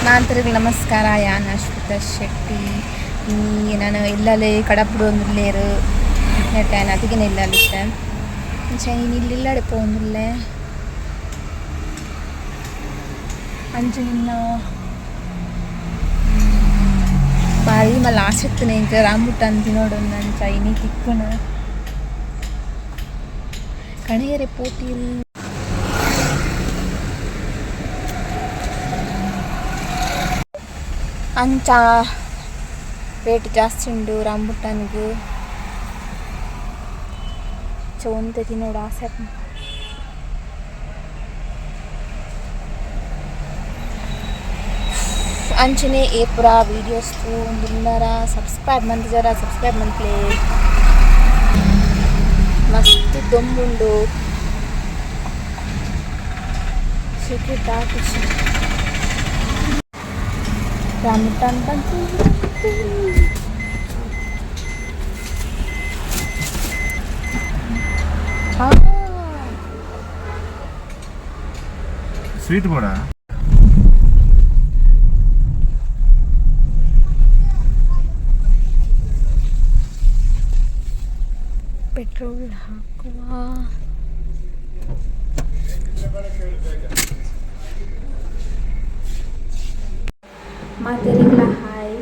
ನಾಂತರಿಗೆ ನಮಸ್ಕಾರ ಯಾನ್ ಅಶ್ವಿತಾ ಶೆಟ್ಟಿ ನಾನು ಇಲ್ಲಲ್ಲಿ ಕಡಪಡು ಒಂದಿಲ್ಲೇರು ನೆಟ್ಟಾನ್ ಅದಕ್ಕೆ ನಿಲ್ಲಲಿಟ್ಟೆ ചൈന ഇല്ലടെ പോകുന്നില്ലേ അഞ്ച് നിന്നോ പറയുമ്പോൾ ലാസ്റ്റത്തിന് എനിക്ക് റാമ്പുട്ടാൻ തിനോടൊന്നും ചൈന തിക്കണ് കണിയേറെ പോട്ടിയിൽ ಅಂಚ ರೇಟ್ ಜಾಸ್ತಿ ಉಂಟು ರಂಬುಟಾನ್ಗೆ ಚೋಂತ ತಿನ್ನೋಡ ಆಸೆ ಅಂಚನೆ ಏ ಪೂರ ವೀಡಿಯೋಸ್ ಒಂದುನ್ನರ ಸಬ್ಸ್ಕ್ರೈಬ್ ಮಂತ್ ಜರ ಸಬ್ಸ್ಕ್ರೈಬ್ ಮಂತ್ಲೇ ಮಸ್ತ್ ದೊಂಬುಂಡು ಸಿಕ್ಕಿಟ್ಟ ಖುಷಿ rambutan bantu sweet boda petrol hakuva ಮಾತೆರಿಗಳ ಹಾಯ್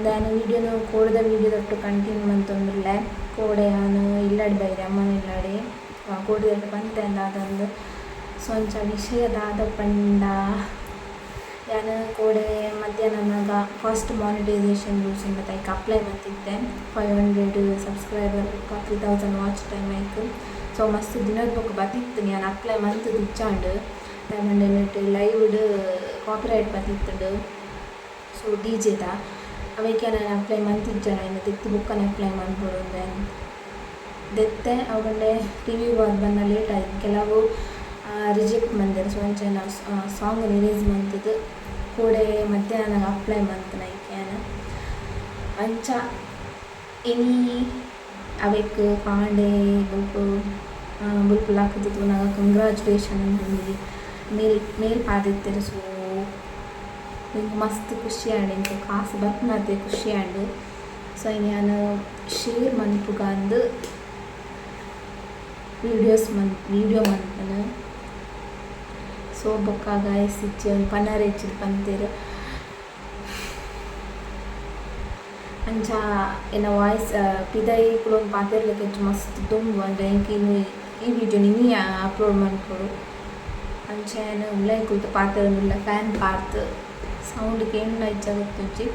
ನಾನು ವೀಡಿಯೋನು ಕೋಡದ ವೀಡಿಯೋ ತೊಟ್ಟು ಕಂಟಿನ್ಯೂ ಮಂತೊಂದುಲ್ಲೆ ಕೋಡೆ ನಾನು ಇಲ್ಲಡಿ ಬೈರೆ ಅಮ್ಮನ ಇಲ್ಲಡಿ ಕೋಡಿ ತೊಟ್ಟು ಬಂತೆ ಅಂದಾದೊಂದು ಸೊಂಚ ವಿಷಯದಾದ ಪಂಡ ನಾನು ಕೋಡೆ ಮಧ್ಯಾಹ್ನನಾಗ ಫಸ್ಟ್ ಮಾನಿಟೈಸೇಷನ್ ರೂಲ್ಸ್ ಇಂದ ತೈಕ್ ಅಪ್ಲೈ ಮಾಡ್ತಿದ್ದೆ 500 ಸಬ್ಸ್ಕ್ರೈಬರ್ 3000 ವಾಚ್ ಟೈಮ್ ಆಯ್ತು ಸೊ ಮಸ್ತ್ ದಿನದ ಬುಕ್ ಬತ್ತಿತ್ತು ನಾನು ಅಪ್ಲೈ ಮಂತ್ ದಿಚ್ಚಾಂಡು ನೆಟ್ಟು ಲೈವ್ಡ್ ಕಾಪಿರೈಟ್ ಬತ್ತಿತ್ತು ಸೊ ಡಿ ಜೆದ ಅವಕ್ಕೆ ನಾನು ಅಪ್ಲೈ ಮಂತಿದ್ದೆ ಇನ್ನು ತೆತ್ತು ಬುಕ್ಕನ್ನು ಅಪ್ಲೈ ಮಾಡ್ಬೋದು ದೆತ್ತೆ ಅವುಗಂಡೆ ರಿವ್ಯೂ ಅದು ಬಂದ ಲೇಟ್ ಆಯಿತು ಕೆಲವು ರಿಜೆಕ್ಟ್ ಬಂದಿರು ಸೊ ಅಂಚೆ ಸಾಂಗ್ ರಿಲೀಸ್ ಮಂತದ್ದು ಕೂಡೆ ಮಧ್ಯಾಹ್ನ ನನಗೆ ಅಪ್ಲೈ ಮಂತ್ ನೈಕ್ಯಾನ ಅಂಚ ಇನಿ ಅವಕ್ಕೆ ಪಾಂಡೆ ಬುಲ್ಪುಲ್ ಹಾಕಿದ್ದು ನನಗೆ ಕಂಗ್ರ್ಯಾಚುಲೇಷನ್ ಅಂತಂದು ಮೇಲ್ ಪಾದಿತ್ತಿರು ಸೊ ನಿಂಗೆ ಮಸ್ತ್ ಖುಷಿ ಆಂಡು ಇಂಕ ಕಾಸು ಬರ್ತನತ್ತೆ ಖುಷಿ ಆಂಡು ಸೊ ನಾನು ಶೇರ್ ಮನ್ಪುಗಂದು ವಿಡಿಯೋ ಮನ್ಪನು ಸೊ ಬೊಕ್ಕ ಗಾಯಸ್ ಇಚ್ಚಿ ಒಂದು ಪನ್ನರ ಹೆಚ್ಚಿದ ಪಂತೇರು ಅಂಚ ಏನ ವಾಯ್ಸ್ ಪಿದೈ ಕೂಡ ಒಂದು ಪಾತಿರ್ಲಿಕ್ಕೆ ಹೆಚ್ಚು ಮಸ್ತ್ ತುಂಬ ಅಂದರೆ ಇಂಕ ಈ ವಿಡಿಯೋ ನಿನ್ನೆ ಅಪ್ಲೋಡ್ ಮಾಡ್ಕೊಡು ಅಂಚ ಏನು ಉಳ್ಳೈ ಕುಳಿತು ಪಾತಿರೊಂದಿಲ್ಲ ಫ್ಯಾನ್ ಪಾರ್ತ್ ಸೌಂಡ್ ಕೇಂದ್ರ ಇಚ್ಚಾಗುತ್ತುಂಚಿ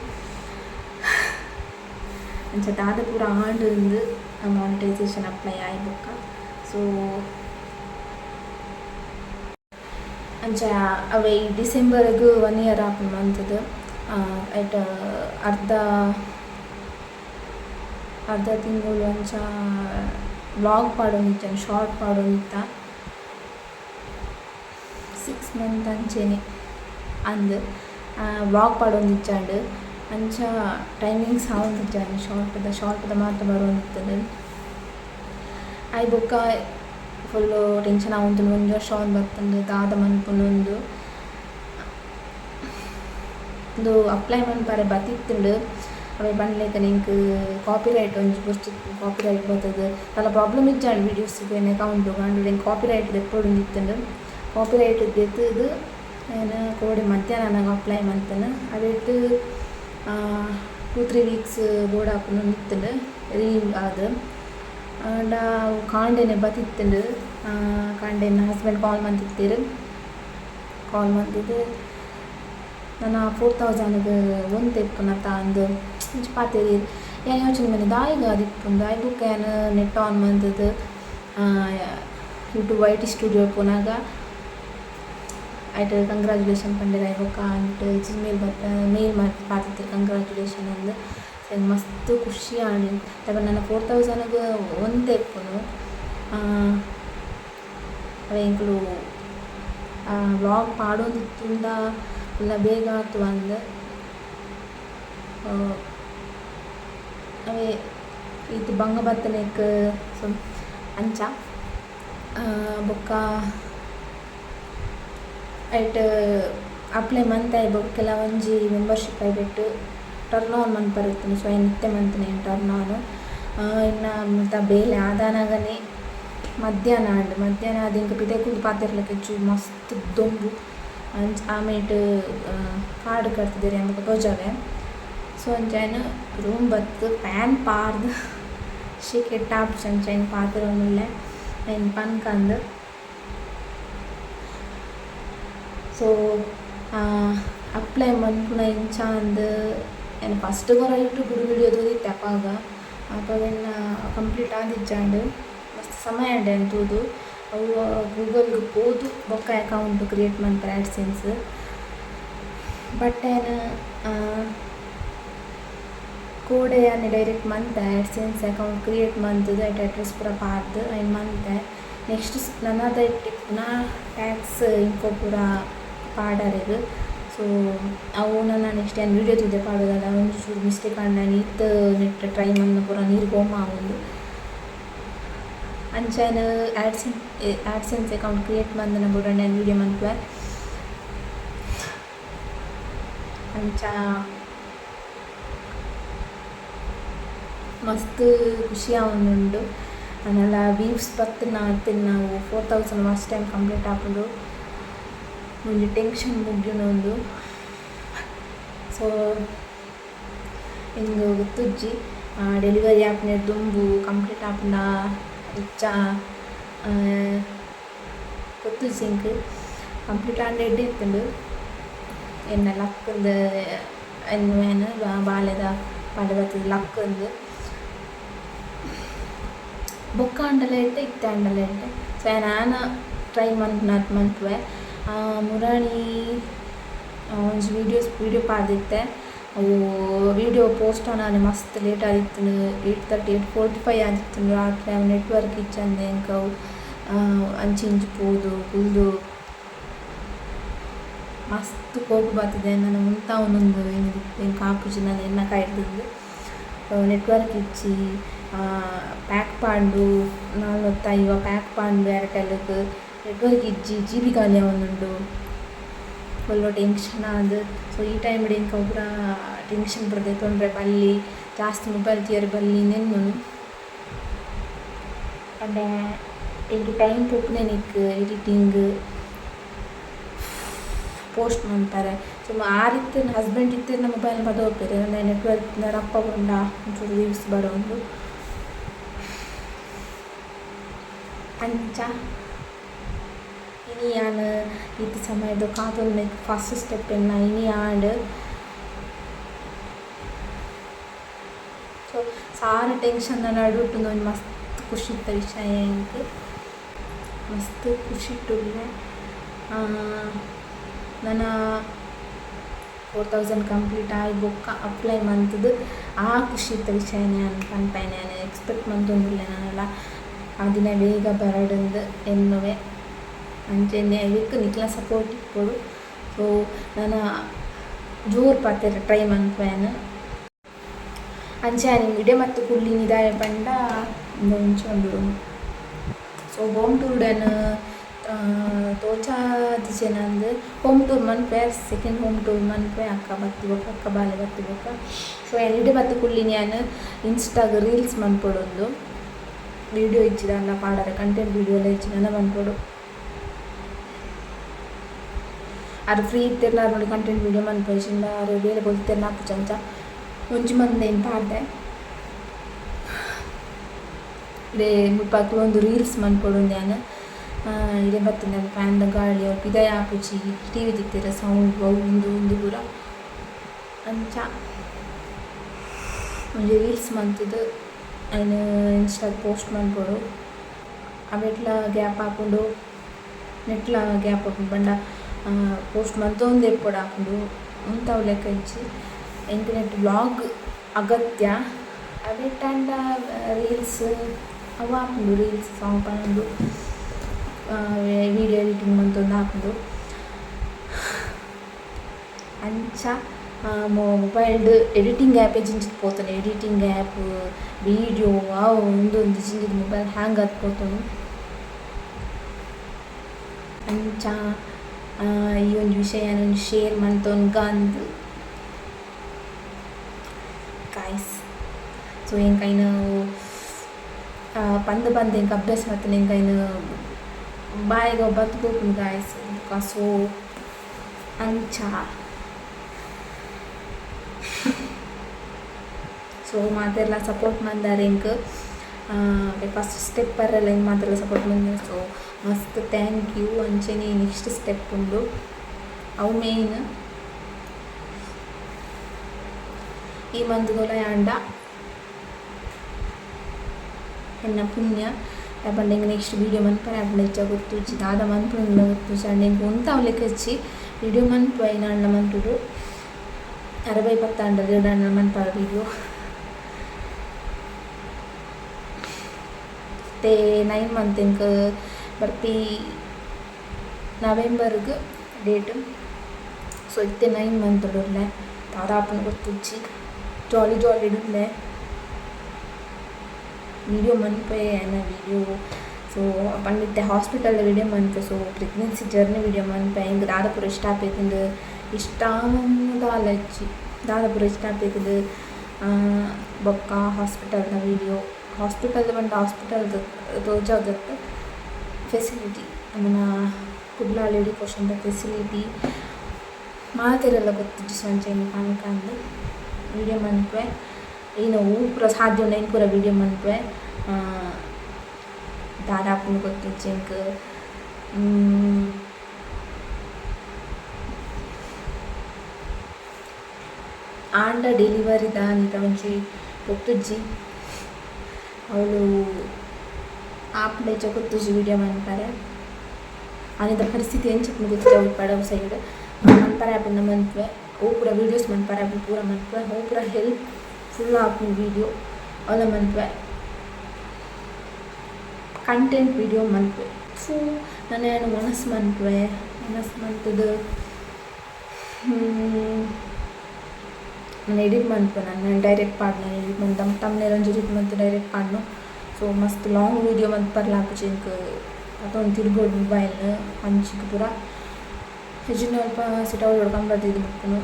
ಅಂಚ ದಾದ ಪೂರ ಆಂಡ್ ಮಾನಿಟೈಸೇಷನ್ ಅಪ್ಲೈ ಆಯ್ಬೊಕ್ಕ ಸೊ ಅಂಚ ಅವೇ ಈ ಡಿಸೆಂಬರ್ಗೂ 1 ಇಯರ್ ಆಪನ್ ಮಂತದ್ದು ಐಟ್ ಅರ್ಧ ತಿಂಗಳು ಅಂಚ ವ್ಲಾಗ್ ಪಾಡೋನಿತ್ತ ಶಾರ್ಟ್ ಪಾಡೋನಿತ್ತ 6 ಮಂತ್ ಅಂಚೆನೆ ಅಂದು ವ್ಲಾಗ್ ಪಾಡೋಂದಿಚ್ಚಾಂಡು ಅಂಚ ಟೈಮಿಂಗ್ಸ್ ಆವೊಂದಿಚ್ಚಾಂಡು ಶಾರ್ಟ್ದ ಮಾತ್ರ ಬರೋಂದಿತ್ತದು ಆಯ್ ಬೊಕ್ಕ ಫುಲ್ಲು ಟೆನ್ಷನ್ ಆವೊಂದುಂಡು 1 ವರ್ಷ ಒಂದು ಬರ್ತಂಡು ದಾದ ಮನ್ಪುನೊಂದು ಒಂದು ಅಪ್ಲೈ ಮನ್ಪಾರೆ ಬತ್ತಿತ್ತುಂಡು ಅವೇ ಬಂಡ್ಲೇಕ ನಿಂಕ್ ಕಾಪಿರೈಟ್ ಒಂಜಿ ಬರ್ತಿತ್ತು ಕಾಪಿರೈಟ್ ಬರ್ತದೆ ಅಲ್ಲ ಪ್ರಾಬ್ಲಮ್ ಇಜ್ಜಾಂಡು ವೀಡಿಯೋಸ್ಗೆ ಅಕೌಂಟು ಗಂಡು ನಿಂಗೆ ಕಾಪಿರೈಟ್ ದೆಪ್ಪೊಡುಂದಿತ್ತುಂಡು ಕಾಪಿರೈಟ್ ದೆತ್ತದು ಏನು ಕೋಡೆ ಮಧ್ಯಾಹ್ನ ನನಗೆ ಅಪ್ಲೈ ಮಂತನು ಅದಿಟ್ಟು 2-3 ವೀಕ್ಸ್ ಬೋರ್ಡ್ ಹಾಕೊಂಡು ನಿಂತುಂಡು ಅದು ಆಂಡ ಕಾಂಡೆನೆ ಬತ್ತಿತ್ತುಂಡು ಕಾಂಡೆ ನನ್ನ ಹಸ್ಬೆಂಡ್ ಕಾಲ್ ಮಂತಿತ್ತೀರು ಕಾಲ್ ಮಂತಿದ್ದು ನಾನು 4000ಗೆ ಒಂದು ತೆಪ್ಪುನತ್ತ ಅಂದು ಇಂಚು ಪಾತೇರಿ ಏನು ಯೋಚನೆ ಮನೆ ದಾಯಿಗೆ ಅದಿಪ್ಪುಂಡು ದಾಯಿ ಬುಕ್ ಏನು ನೆಟ್ ಆನ್ ಮಂತದ್ದು ಯೂಟ್ಯೂಬ್ ಐ ಟಿ ಸ್ಟುಡಿಯೋ ಪೋನಾಗ ಆಯ್ತು ಕಂಗ್ರ್ಯಾಚುಲೇಷನ್ ಪಂಡಿರ ಬೊಕ್ಕ ಅಂಟು ಮೇಲ್ ಮಾಡಿ ಪಾತಿತ್ತು ಕಂಗ್ರ್ಯಾಚುಲೇಷನ್ ಅಂದು ಮಸ್ತ್ ಖುಷಿ ಆಂಡು ತಗೊಂಡು ನನ್ನ 4000ಗೆ ಒಂದು ತೆಪ್ಪುನು ಅವೇ ಇಂಕಲು ವ್ಲಾಗ್ ಪಾಡೋದಿತ್ತುಂಡ ಇಲ್ಲ ಬೇಗ ಆತು ಅಂದು ಅವೇ ಇದು ಬಂಗ ಬತ್ತನೆಕ್ ಸೊ ಅಂಚ ಬೊಕ್ಕ ಐಟ್ ಅಪ್ಲೈ ಮಂತಾಯಿ ಬೊಕ್ಕೆಲ್ಲ ಒಂಜಿ ಮೆಂಬರ್ಶಿಪ್ ಆಯ್ಬಿಟ್ಟು ಟರ್ನ್ ಆನ್ ಮನ್ಪರಿತೀನಿ. ಸೊ ನಿತ್ಯ ಮಂತನೆ ಟರ್ನ್ ಆನ್. ಇನ್ನು ಮತ್ತು ಬೇಲೆ ಆದಾನಾಗನೇ ಮಧ್ಯಾಹ್ನ ಅದು ಇಂಕ ಪಿದೆ ಕೂದು ಪಾತಿರ್ಲಕ್ಕೆ ಚೂರು ಮಸ್ತ್ ದೊಂಬು ಆಮೇಲೆ ಕಾಡು ಕಟ್ತಿದ್ದೀರಿ ನಮಗೆ ತೋಜಾವೆ. ಸೊ ಅಂಚೆನ ರೂಮ್ ಬತ್ತು ಪ್ಯಾನ್ ಪಾರ್ದು ಕೆಟ್ಟ ಅಂಚೆನ ಪಾತಿರೋನಿಲ್ಲ ಏನು ಪನ್ಕಂದು. ಸೊ ಅಪ್ಲೈ ಮನ್ಪುನ ಇಂಚ ಅಂದು ಏನು ಫಸ್ಟ್ ಬರೋ ಯೂಟ್ಯೂಬ್ ವಿಡಿಯೋ ತೋದಿತ್ತೆ ಅಪ್ಪಾಗ ಕಂಪ್ಲೀಟ್ ಆದಿಜ್ಜಾಂಡು ಮಸ್ತ್ ಸಮಯ ಉಂಡೆ ಅಂತೂದು. ಅವು ಗೂಗಲ್ಗೆ ಹೋದು ಬೊಕ್ಕ ಅಕೌಂಟ್ ಕ್ರಿಯೇಟ್ ಮಾಡ್ತಾರೆ ಆ್ಯಡ್ಸೆನ್ಸ್. ಬಟ್ ಏನು ಕೋಡೆಯನ್ನು ಡೈರೆಕ್ಟ್ ಮಂತೆ ಆ್ಯಡ್ಸೆನ್ಸ್ ಅಕೌಂಟ್ ಕ್ರಿಯೇಟ್ ಮಂತದ್ದು ಐಟ್ ಅಡ್ರೆಸ್ ಪೂರ ಪಾರ್ದು ಏನು ಮಂತೆ. ನೆಕ್ಸ್ಟ್ ನನ್ನದು ಪುನಃ ಟ್ಯಾಕ್ಸ್ ಇನ್ಫೋ ಪೂರ ಪಾಡರಿಗೆ. ಸೊ ಅವು ನನ್ನ ನೆಕ್ಸ್ಟ್ ಏನು ವೀಡಿಯೋ ತುದೆ ಪಾಡೋದಲ್ಲ ಒಂಚೂರು ಮಿಸ್ಟೇಕ್ ಆಂಡ ಇತ್ತು ನೆಟ್ ಟ್ರೈ ಮನ್ನ ಪೂರ ನೀರು Goma ಆಗುಂಡು ಅಂಚೆನ AdSense account create Mandhana ಬುಡಂಡ ಏನು ವೀಡಿಯೋ ಮನ್ಪುವೆ ಅಂಚ ಮಸ್ತ್ ಖುಷಿ ಆವೊಂದುಂಡು. ಅದನ್ನೆಲ್ಲ ವ್ಯೂಸ್ ಬತ್ತು ನಾವು 4000 ಫಸ್ಟ್ ಟೈಮ್ ಕಂಪ್ಲೀಟ್ ಆಪುಂಡು ಒಂಜಿ ಟೆನ್ಷನ್ ಮುಗ್ಗಿನೊಂದು. ಸೊ ಹಿಂಗೆ ಗೊತ್ತುಜ್ಜಿ ಡೆಲಿವರಿ ಆಪ್ನೆ ದುಂಬು ಕಂಪ್ಲೀಟ್ ಆಪುಂಡ ಇಚ್ಚ ಗೊತ್ತುಜ್ಜಿ ಇಂಕ್ ಕಂಪ್ಲೀಟ್ ಆಂಡ ಎಡ್ಡೆ ಇತ್ತುಂಡು ಎನ್ನ ಲಕ್ಕಂದು ಏನು ಬಾಲ್ಯದ ಬರ್ತದೆ ಲಕ್ಕಂದು ಬೊಕ್ಕ ಅಂಡಲ ಇಟ್ಟೆ ಇತ್ತೆ ಅಂಡಲ ಇಟ್ಟೆ. ಸೊ ನಾನು ಟ್ರೈ ಮನ್ಪುವೆ ಮುರಾಣಿ ಒಂಜಿ ವೀಡಿಯೋ ಪಾರ್ದಿತ್ತೆ. ಅವು ವೀಡಿಯೋ ಪೋಸ್ಟ್ ಆನ ಮಸ್ತ್ ಲೇಟ್ ಆದಿತ್ತು 8:30 8:45 ಆದಿತ್ತು ರಾತ್ರಿ. ಅವು ನೆಟ್ವರ್ಕ್ ಇಚ್ಚಂದೆ ಇಂಕ ಅವು ಅಂಚಿ ಇಂಚಿ ಪೋದು ಕುಲ್ದು ಮಸ್ತ್ ಕೋಪ ಬರ್ತದೆ. ನನ್ನ ಮುಂತ ಒಂದೊಂದು ಏನು ಕಾಪುಜಿ ನಾನು ಎನ್ನ ಕಾಯ್ದು ನೆಟ್ವರ್ಕ್ ಇಚ್ಚಿ ಪ್ಯಾಕ್ ಪಾಂಡು 45 ಪ್ಯಾಕ್ ಪಾಂಡು ಏರ್ಟೆಲ್ಗೆ ನೆಟ್ವರ್ಕ್ ಇಜ್ಜಿ GB ಖಾಲಿ ಆವೊಂದುಂಡು ಫುಲ್ಲು ಟೆನ್ಷನ್ ಆದ್. ಸೊ ಈ ಟೈಮ್ ಇಂಕ ಪೂರ ಟೆನ್ಷನ್ ಬರ್ತದೆ ತೊಂದರೆ ಬಲ್ಲಿ ಜಾಸ್ತಿ ಮೊಬೈಲ್ ತಿಯರ್ ಬಲ್ಲಿ ನೆನ್ನು ಅಂಡ ಇಂಕ ಟೈಮ್ ಪೋಪುನೆ ನಿಕ್ ಎಡಿಟಿಂಗ್ ಪೋಸ್ಟ್ ಮಾಡ್ತಾರೆ. ಸೊ ಆ ರೀತಿ ನನ್ನ ಹಸ್ಬೆಂಡ್ ಇತ್ತಿನ ಮೊಬೈಲ್ ಬದ ಹೋಗ್ತಾರೆ ನನ್ನ ನೆಟ್ವರ್ಕ್ ರಪ್ಪ ಬಂಡ ಒಂಚೂರು ವ್ಯೂಸ್ ಬರೋದು ಅಂಚ. ಇನಿ ಯಾನು ಇತ್ತು ಸಮಯದ ಕಾತೊಂದು ಫಸ್ಟ್ ಸ್ಟೆಪ್ ಎನ್ನ ಇನಿ ಆಂಡ್. ಸೊ ಸಾರ ಟೆನ್ಷನ್ ನಡುಟು ಒಂದು ಮಸ್ತ್ ಖುಷಿ ಇತ್ತ ವಿಷಯ ಇಂಕ್ ಮಸ್ತ್ ಖುಷಿ ಇಟ್ಟುಲ್ಲೆ. ನನ್ನ 4000 ಕಂಪ್ಲೀಟ್ ಆಗಿ ಬೊಕ್ಕ ಅಪ್ಲೈ ಮಂತದ್ದು ಆ ಖುಷಿ ಇತ್ತ ವಿಷಯ ನಾನು ಪನ್ಪೈನೆ ನಾನು ಎಕ್ಸ್ಪೆಕ್ಟ್ ಮಂತೊಂದುಲ್ಲೆ ನಾನೆಲ್ಲ ಆ ದಿನ ಬೇಗ ಬರಡಂದು ಎನ್ನುವೆ ಅಂಚೆನೆ ಅದಕ್ಕೆ ನಿಕ್ಲ ಸಪೋರ್ಟ್ ಇಟ್ಕೊಡು. ಸೊ ನಾನು ಜೋರು ಪಾತೆರ ಟ್ರೈ ಮನ್ಪೇನು ಅಂಚೆ ನಿಮಗೆ ಮತ್ತು ಕುಳ್ಳಿ ನಿದಾಯ ಪಂಡ ಮುಂಚೊಂಡು. ಸೊ ಹೋಮ್ ಟೂರ್ಡನ್ನು ತೋಚಾದಿಜೆನಂದು ಹೋಮ್ ಟೂರ್ ಮನ್ಪೆ ಸೆಕೆಂಡ್ ಹೋಮ್ ಟೂರ್ ಮನ್ಪೆ ಅಕ್ಕ ಅಕ್ಕ ಬಾಲೆ ಬತ್ತಿಬೇಕ. ಸೊ ಎಲ್ಡೆ ಬತ್ತು ಕುಳ್ಳಿ ನಾನು ಇನ್ಸ್ಟಾಗ ರೀಲ್ಸ್ ಮನ್ಪೊಡೊಂದು ವೀಡಿಯೋ ಇಚ್ಚಿದ ಅಲ್ಲ ಪಾಡರೆ ಕಂಟೆಂಟ್ ವೀಡಿಯೋ ಎಲ್ಲ ಇಚ್ಚಿದ ಮನ್ಪೊಡು. ಅದು ಫ್ರೀ ಇತ್ತಿರ್ಲ ನೋಡಿ ಕಂಟೆಂಟ್ ವೀಡಿಯೋ ಮನ್ಪೊಯ್ಚಿಂದ ಅದು ಬೇರೆ ಗೊತ್ತಿರ್ಲ ಹಾಕು ಚಂಚ ಒಂಜಿ ಮಂದಿ ಏನು ಪಾಡ್ದೆ ಇದೇ ಮುಪ್ಪತ್ತು ಒಂದು ರೀಲ್ಸ್ ಮನ್ಪೊಡು ನಾನು ಇದೇ ಬರ್ತದೆ ಫ್ಯಾನ್ದ ಗಾಳಿ ಅವ್ರು ಇದೇ ಆಪುಚಿ ಟಿ ವಿ ತಿಕ್ತಿರ ಸೌಂಡ್ ಒಂದು ಪೂರ ಅಂಚ ಒಂದು ರೀಲ್ಸ್ ಮಂತಿದ್ದು ఆయన ఇన్స్టాకి పోస్ట్ మనుకోడు అవి ఎట్లా గ్యాప్ ఆకుండు నెట్లా గ్యాప్ ఆకుండా బండ పోస్ట్ మంతొಂದು ಎಪ್ಪಡು ಆಪುಂಡು ಮುಂತಾವು ಲೆಕ್ಕ ಇಚ್ಚಿ ಇಂಟರ್ನೆಟ್ ಬ್ಲಾಗ್ ಅಗತ್ಯ ಅವೆಟ್ಟಂಡ ರೀಲ್ಸ್ ಅವು ಆಪುಂಡು ರೀಲ್ಸ್ ಸಾಂಗ್ ಪನ್ನೊಂದು ವೀಡಿಯೋ ಎಡಿಟಿಂಗ್ ಮಂತೊಂದು ಆಪುಂಡು ಅಂಚ ಮೊಬೈಲ್ಡ್ ಎಡಿಟಿಂಗ್ ಆ್ಯಪೇ ಜಿಂಜಿತ್ ಪೋತಾನೆ ಎಡಿಟಿಂಗ್ ಆ್ಯಪ್ ವೀಡಿಯೋ ಅವು ಒಂದೊಂದು ಜಿಂಜಿದ ಮೊಬೈಲ್ ಹ್ಯಾಂಗ್ ಆತ್ ಪೋತಾನು ಅಂಚ ಈ ಒಂದು ವಿಷಯ ಶೇರ್ ಮಂತೊಂದು ಗಾಯ್ಸ್. ಸೊ ಹೆಂಗೆ ಬಂದು ಹೆಂಗೆ ಅಭ್ಯಾಸ ಮಾಡ್ತಾನೆ ಹೆಂಗೆ ಬಾಯಿಗೆ ಬದುಕೋಕು ಗಾಯ್ಸ್ ಸೊ ಅಂಚ. ಸೊ ಮಾತೆಲ್ಲ ಸಪೋರ್ಟ್ ಮಾಡ್ದಾರೆ ಹೆಂಗೆ ಫಸ್ಟ್ ಸ್ಟೆಪ್ ಬರಲ್ಲ ಹಿಂಗೆ ಮಾತೆಲ್ಲ ಸಪೋರ್ಟ್ ಮಾಡಿದ್ರೆ. ಸೊ ಮಸ್ತ್ ಥ್ಯಾಂಕ್ ಯು. ಅಂಚೆನೆ ನೆಕ್ಸ್ಟ್ ಸ್ಟೆಪ್ ಉಂಡು ಅವು ಮೇಯ್ನ್ ಈ ಮಂತ್ದೊಲ ಯಾಂಡ ಎನ್ನ ಪುಣ್ಯ ಯಾಪಂಡ ಹಿಂಗೆ ನೆಕ್ಸ್ಟ್ ವೀಡಿಯೋ ಮನ್ಪರೆ ಅಪ್ಪಂಡ ಹೆಚ್ಚ ಗೊತ್ತುಚ್ಚಿ ದಾದ ಮನ್ಪುಂಡ ಗೊತ್ತುಚ್ಚಿ ಅಂಡ್ ಹಿಂಗೆ ಉಂತ ಅವಲೆಕ್ಕೆ ಹಚ್ಚಿ ವೀಡಿಯೋ ಮನ್ಪು ಐನ ಅಣ್ಣ ಮನ್ಪುಡು 60-70 ಅಣ್ಣ ಮನ್ಪ ವೀಡಿಯೋ ಮತ್ತೆ 9 ಮಂತ್ ಹಿಂಗೆ ಬರ್ತಿ ನವೆಂಬರ್ಗೆ ಡೇಟ್. ಸೊ ಇತ್ತೆ 9 ಮಂತ್ ಇಡೋರ್ಲೆ ದಾದಾಪನ ಗೊತ್ತುಚ್ಚಿ ಜಾಲಿ ಇಡೋರ್ಲೆ ವೀಡಿಯೋ ಮನ್ಪೆ ಅನ್ನ ವೀಡಿಯೋ. ಸೊ ಪಂಡಿತ್ತೆ ಹಾಸ್ಪಿಟಲ್ ವೀಡಿಯೋ ಮನ್ಪೆ. ಸೊ ಪ್ರೆಗ್ನೆನ್ಸಿ ಜರ್ನಿ ವೀಡಿಯೋ ಮನ್ಪೆ ಹಿಂಗೆ ದಾದಾಪುರ ಇಷ್ಟ ಆಪೇತಿಂದು ಇಷ್ಟ ಹಚ್ಚಿ ದಾದಾಪುರ ಇಷ್ಟ ಆಪೇತಿದ್ದು ಬೊಕ್ಕ ಹಾಸ್ಪಿಟಲ್ನ ವೀಡಿಯೋ ಹಾಸ್ಪಿಟಲ್ ಬಂದು ಹಾಸ್ಪಿಟಲ್ದು ತೋಜಾದತ್ತು ಫೆಸಿಲಿಟಿ ನಮ್ಮನ್ನ ಕುಡ್ಲಾಳಿ ಕ್ವಶನ್ದ ಫೆಸಿಲಿಟಿ ಮಾತೆರೆಲ್ಲ ಗೊತ್ತಿದ್ದು ಸಂಚೆಯನ್ನು ಕಾಣ್ಕಂಡು ವೀಡಿಯೋ ಮನ್ಪೆ ಏನು ಪೂರ ಸಾಧ್ಯ ಉಂಡು ಪೂರ ವೀಡಿಯೋ ಮನ್ಪೆ ದಾದಾಪುನ ಗೊತ್ತಿಜ್ಜಿ ಹೆಂಗೆ ಆಂಡ ಡೆಲಿವರಿ ದಾನಿತ ಒಂಜಿ ಗೊತ್ತಿಜ್ಜಿ ಅವಳು ಆಪಡೆ ಗೊತ್ತಿಜ್ಜಿ ವೀಡಿಯೋ ಮನ್ಪರೆ ಆನಿದ ಪರಿಸ್ಥಿತಿ ಎಂಚಪ್ಪ ಗೊತ್ತಿಜ್ಜಿ ಅವ್ಳು ಪಡವ ಸೈಡ್ ಮನ್ಪರೆ ಆಪನ್ನ ಮನ್ಪೆ ಅವು ಪೂರ ವೀಡಿಯೋಸ್ ಮನ್ಪರೆ ಆಪು ಪೂರ ಮನ್ಪೆ ಅವು ಪೂರ ಹೆಲ್ಪ್ಫುಲ್ ಆಪು ವೀಡಿಯೋ ಅವಳ ಮನ್ಪೆ ಕಂಟೆಂಟ್ ವೀಡಿಯೋ ಮನ್ಪೆ. ಸೊ ನಾನು ಮನಸ್ಸು ಮನ್ಪದು ನಾನು ಎಡಿಟ್ ಮನ್ಪೆ ನಾನು ಡೈರೆಕ್ಟ್ ಪಾಡ್ನ ಎಡಿಟ್ ಮಂತ ತಮ್ಮನೇರ ಒಂಚೂರು ಎಡಿಟ್ ಮಂತ್ ಡೈರೆಕ್ಟ್ ಪಾಡ್ನು. ಸೊ ಮಸ್ತ್ ಲಾಂಗ್ ವೀಡಿಯೋ ಮಂತ್ ಬರ್ಲಾಪುಜಿ ಇಂಕ್ ಅದೊಂದು ತಿರ್ಗೋಡು ಮೊಬೈಲ್ನ ಹಂಚಿಗೆ ಪೂರ ಹೆಚ್ಚಿನ ಸ್ವಲ್ಪ ಸಿಟೌಟ್ ಕಂಪ್ಲೀಟ್ ಇದು ಬಿಡ್ತೀನಿ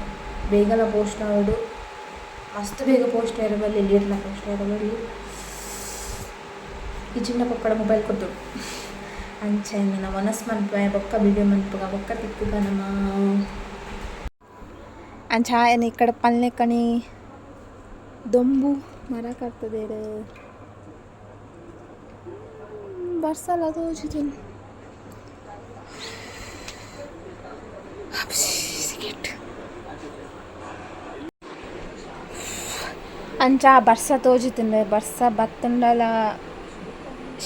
ಬೇಗಲ ಪೋಸ್ಟ್ ಆಡು ಮಸ್ತ್ ಬೇಗ ಪೋಸ್ಟ್ ಇರಬಲ್ಲಿ ಲೇಟ್ಲ ಪೋಸ್ಟ್ ಇರಬಲ್ಲಿ ಈ ಚಿನ್ನ ಪಕ್ಕಡ ಮೊಬೈಲ್ ಕೊಟ್ಟು ಅಂಚೆ ನನ್ನ ಮನಸ್ಸು ಮನ್ಪೆ ಬೊಕ್ಕ ವೀಡಿಯೋ ಮನ್ಪಗ ಬೊಕ್ಕ ತಿಕ್ಕಗ ನಮ್ಮ ಅಂಚ ಆಯನ ఇక్కడ ಪಲ್ಲೆಕ್ಕನಿ ದೊಂಬು ಮರ ಕರ್ತದೆ ಬರ್ಸಲ್ಲ ತೋಚಿತು ಅಂಚ ಬರ್ಸ ತೋಜುతుండే ಬರ್ಸ ಬತ್ತುಂಡಲ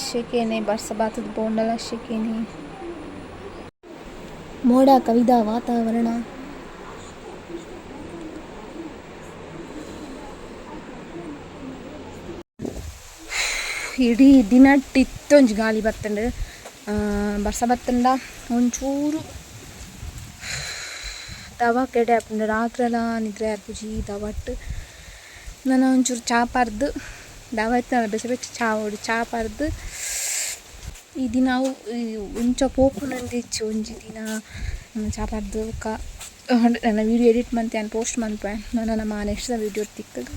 ಶೆಕೆನೆ ಬರ್ಸ ಬಾತದ ಬೋಂಡಲ ಶೆಕೆನೆ ಮೋಡ ಕವಿದ ವಾತಾವರಣ ಇಡೀ ದಿನ ಟಿತ್ತೊಂಜಿ ಗಾಳಿ ಬತ್ತಂಡು ಬರ್ಸ ಬತ್ತಂಡ ಒಂಚೂರು ದವ ಕೆಡೆ ಆಪುಂಡು ರಾತ್ರೆಲ್ಲ ನಿದ್ರೆ ಆಪುಜಿ ದವಟ್ಟು ನಾನು ಒಂಚೂರು ಚಾ ಪಾರ್ದು ದವ ಇತ್ತಲ್ಲ ಬೆಚ್ಚ ಚಾ ಪಾರ್ದು ಈ ದಿನ ಅವು ಒಂಚ ಪೋಪು ನಂದಿಚ್ಚು ಒಂಜಿ ದಿನ ಚಾ ಪಾರ್ದು ನನ್ನ ವೀಡಿಯೋ ಎಡಿಟ್ ಮಂತೆ ನಾನು ಪೋಸ್ಟ್ ಮನ್ಪೆ ನನ್ನ ನೆಕ್ಸ್ಟ್ ವೀಡಿಯೋ ತಿಕ್ಕದು.